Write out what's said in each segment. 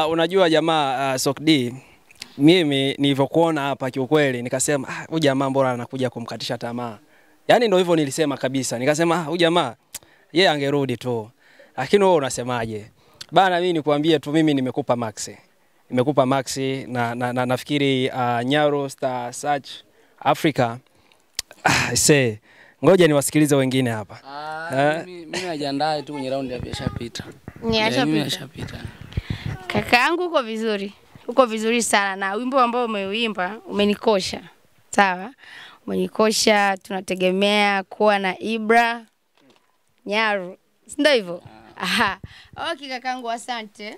Unajua jamaa Sok D, mimi nilivyokuona hapa kiukweli nikasema huyu jamaa mbona anakuja kumkatisha tamaa. Yaani ndio hivyo nilisema kabisa. Nikasema huyu jamaa yeye angerudi tu. Lakini wewe unasemaje? Bana mimi nikwambie tu mimi nimekupa max. Nimekupa max na nafikiri Nyaro Star Search Africa ngoja niwasikilize wengine hapa. Mimi najiandaa tu kwenye round ya biashapita. Niashapita. Kakaangu uko vizuri. Uko vizuri sana na wimbo ambao umeuimba umenikosha. Sawa? Umenikosha, tunategemea kuwa na Ibra Nyaro. Ndio hivyo. Aha. Okay kakaangu, asante.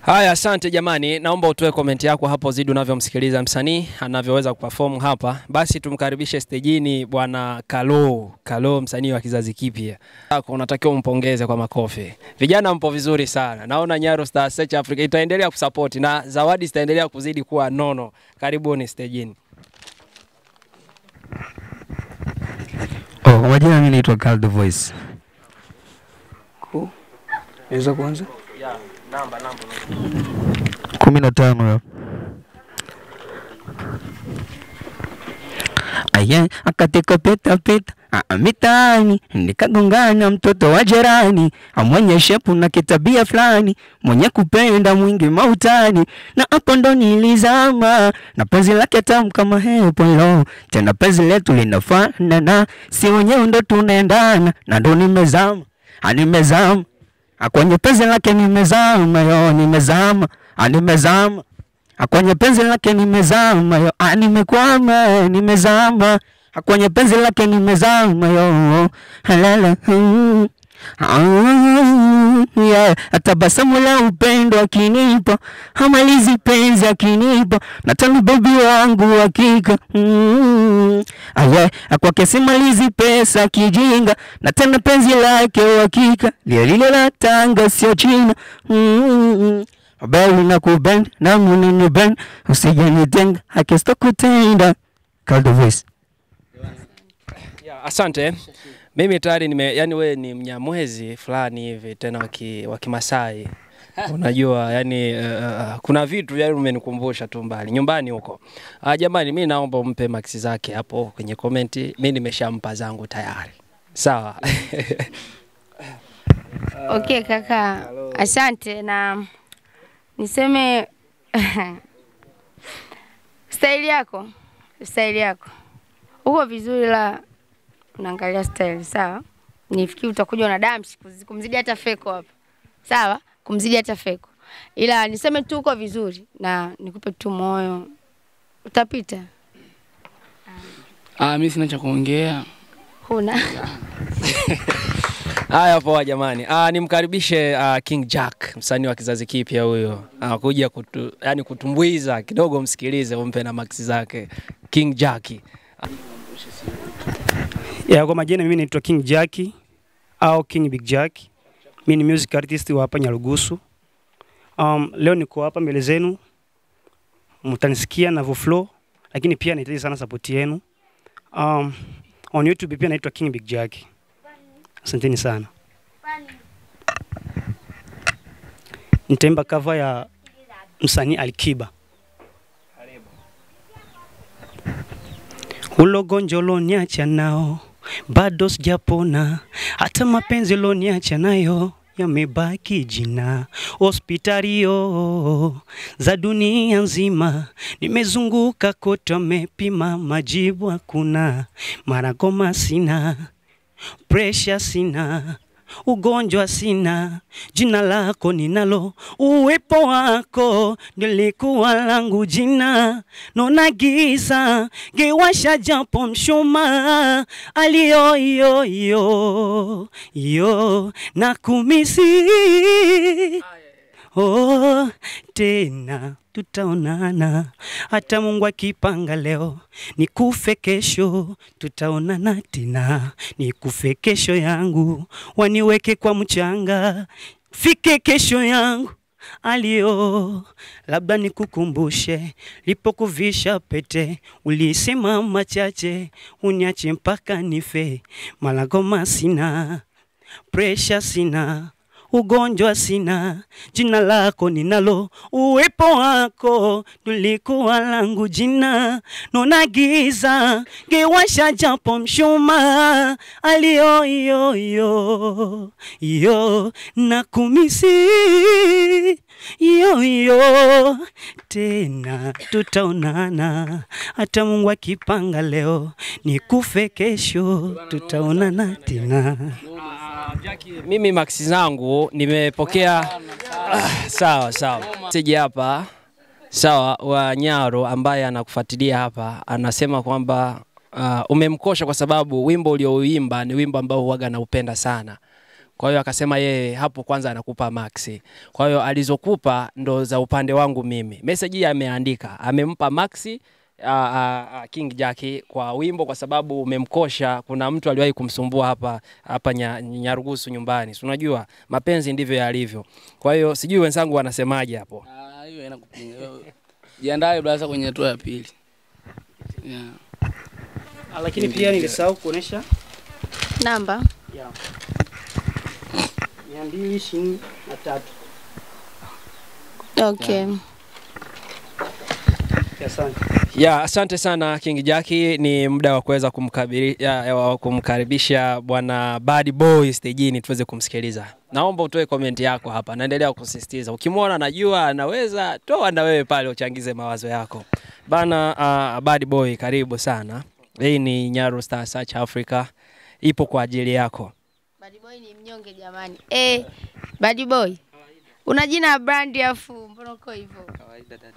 Haya, asante jamani. Naomba utoe comment yako hapo zidi unavyomsikiliza msanii anavyoweza kuperform hapa. Basi tumkaribishe stejini bwana Kalo, msanii wa kizazi kipya. Unatakiwa umpongeze kwa makofi. Vijana mpo vizuri sana. Naona Nyaro Star Search Africa itaendelea kusupport na zawadi zitaendelea kuzidi kuwa nono. Karibuni stejini. Majina mimi naitwa Caldo Voice. Naweza kuanza? Namba 15. Aya, akatika peta mitaani, nikagongana mtoto wa jirani, mwenye shepu na kitabia fulani, mwenye kupenda mwingi mautani, na hapo ndo nilizama, na penzi lake tamu kama hepolo, tena penzi letu linafanana, si wenyewe ndo tunaendana, na ndo nimezama, kwenye penzi lake nimezama, nimezama. Kwenye penzi lake nimezama, nimezama. Kwenye penzi lake nimezama, halala. Tabasamu la upendo akinipa, hamalizi penzi akinipa, na tani baby wangu hakika. Kwake simalizi pesa kijinga, na tena penzi lake hakika, lile la Tanga sio China. Bali nakupenda na mimi ben, usijanitenga hakisto kutenda. Caldo Voice. Asante. Mimi tayari yani wewe ni Mnyamwezi fulani hivi tena wa Kimasai. Unajua yani kuna vitu yani umenikumbusha tu mbali nyumbani huko. Jamani mimi naomba umpe max zake hapo kwenye comment. Mimi nimeshampa zangu tayari. Sawa. Okay kaka. Asante na niseme style yako. Uko vizuri la unaangalia style, sawa? Nifikiri utakuja na damshi kumzidi hata Feko hapa. Sawa? Kumzidi hata Feko. Ila niseme tu uko vizuri na nikupe tu moyo. Utapita. Mimi sina cha kuongea. Huna. Haya poa jamani. Nimkaribishe King Jack, msanii wa kizazi kipya huyo. Kuja kutumbuiza kidogo, msikilize umpe na max zake. King Jack. Kwa majina mimi naitwa King Jack au King Big Jack. Mimi ni music artist wa hapa Nyarugusu. Leo niko hapa mbele zenu. Mtanisikia na flow, lakini pia nahitaji sana support yenu. On YouTube pia naitwa King Big Jack. Asanteni sana. Nitaimba cover ya msanii Alikiba. Ulogonjo loniacha nao bado sijapona, hata mapenzi loniacha nayo yamebaki jina. Hospitalio za dunia nzima nimezunguka kote, mepima majibu hakuna. Maragoma sina, pressure sina, ugonjwa sina, jina lako ninalo, uwepo wako nilikuwa langu jina. Nona giza gewasha japo mshuma, alio yo na kumisi. Tena tutaonana, hata Mungu akipanga leo nikufe kesho, tutaonana tena. Nikufe kesho yangu, waniweke kwa mchanga, fike kesho yangu alio. Labda nikukumbushe lipokuvisha pete, ulisema machache uniache mpaka nife. Malagoma sina, pressure sina, ugonjwa sina, jina lako ninalo, uwepo wako tulikuwa langu jina, nona giza gewasha japo mshuma, alio yo na kumisi yo tena tutaonana, hata Mungu akipanga leo nikufe kesho tutaonana tena. Mimi Max zangu nimepokea sawa. Sije hapa sawa wa Nyaro ambaye anakufuatilia hapa anasema kwamba umemkosha kwa sababu wimbo uliouimba ni wimbo ambao huaga naupenda sana. Kwa hiyo akasema yeye hapo kwanza anakupa Max. Kwa hiyo alizokupa ndo za upande wangu mimi. Message hii ameandika, amempa Max King Jackie kwa wimbo kwa sababu umemkosha. Kuna mtu aliwahi kumsumbua hapa Nyarugusu nyumbani. Unajua mapenzi ndivyo yalivyo. Kwa hiyo sijui wenzangu wanasemaje hapo. Hiyo inakupinga. Jiandae blaza kwenye hatua ya pili. Yeah. Lakini pia nilisahau kuonesha namba. Yeah. 223. Okay. Asante sana King Jackie. Ni muda wa kuweza kumkaribisha bwana Bad Boy stage tuweze kumsikiliza. Naomba utoe comment yako hapa. Naendelea kusisitiza. Ukimwona najua anaweza toa na wewe pale uchangize mawazo yako. Bana Bad Boy karibu sana. Hii ni Nyaro Star Search Africa. Ipo kwa ajili yako. Bad Boy ni mnyonge jamani. Bad Boy. Una jina brand afu mbona uko hivyo? Kawaida dada.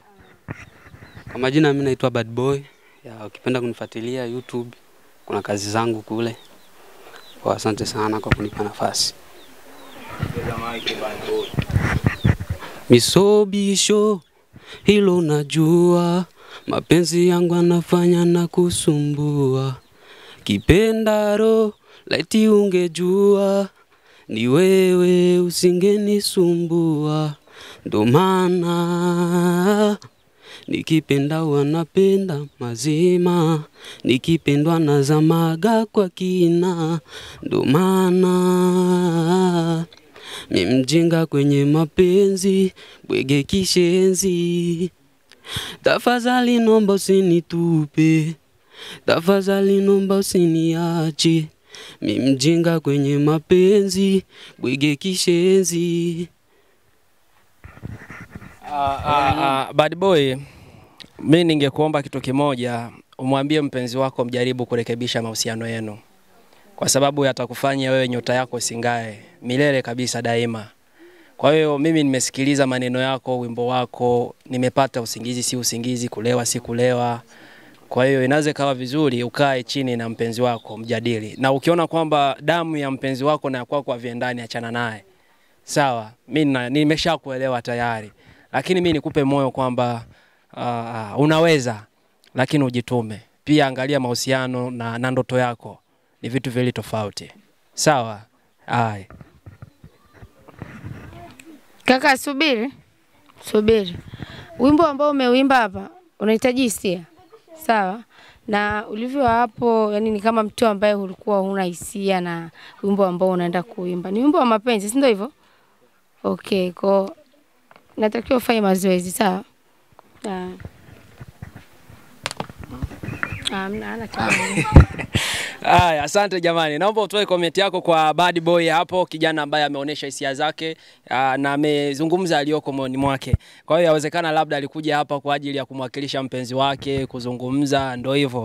Kwa majina mimi naitwa Bad Boy. Ukipenda kunifuatilia YouTube kuna kazi zangu kule. Asante sana kwa kunipa nafasi. Misobisho hilo najua, mapenzi yangu anafanya na kusumbua. Kipendaro laiti ungejua, ni wewe usingenisumbua. Ndo maana nikipenda wanapenda mazima, nikipendwa nazamaga kwa kina. Ndo maana mimi mjinga kwenye mapenzi, bwege kishenzi. Tafadhali nomba usinitupe, tafadhali nomba usiniache. Mimi mjinga kwenye mapenzi, bwege kishenzi. Bad Boy, mimi ningekuomba kitu kimoja, umwambie mpenzi wako mjaribu kurekebisha mahusiano yenu. Kwa sababu yatakufanya wewe nyota yako singae milele kabisa daima. Kwa hiyo mimi nimesikiliza maneno yako, wimbo wako, nimepata usingizi si usingizi, kulewa si kulewa. Kwa hiyo inaweza kawa vizuri ukae chini na mpenzi wako mjadili. Na ukiona kwamba damu ya mpenzi wako na kwako haviendani, achana naye. Sawa, mimi nimeshakuelewa tayari. Lakini mimi nikupe moyo kwamba unaweza, lakini ujitume. Pia angalia mahusiano na ndoto yako. Ni vitu vile tofauti. Sawa? Kaka subiri. Wimbo ambao umeuimba hapa unahitaji hisia. Sawa? Na ulivyo hapo yani ni kama mtu ambaye ulikuwa huna hisia na wimbo ambao unaenda kuimba. Ni wimbo wa mapenzi, si ndio hivyo? Okay, kwa natakiwa ufanye mazoezi, sawa? Asante jamani. Naomba utoe comment yako kwa Bad Boy hapo, kijana ambaye ameonyesha hisia zake na amezungumza aliyoko moyoni mwake. Kwa hiyo yawezekana labda alikuja hapa kwa ajili ya kumwakilisha mpenzi wake, kuzungumza, ndio hivyo.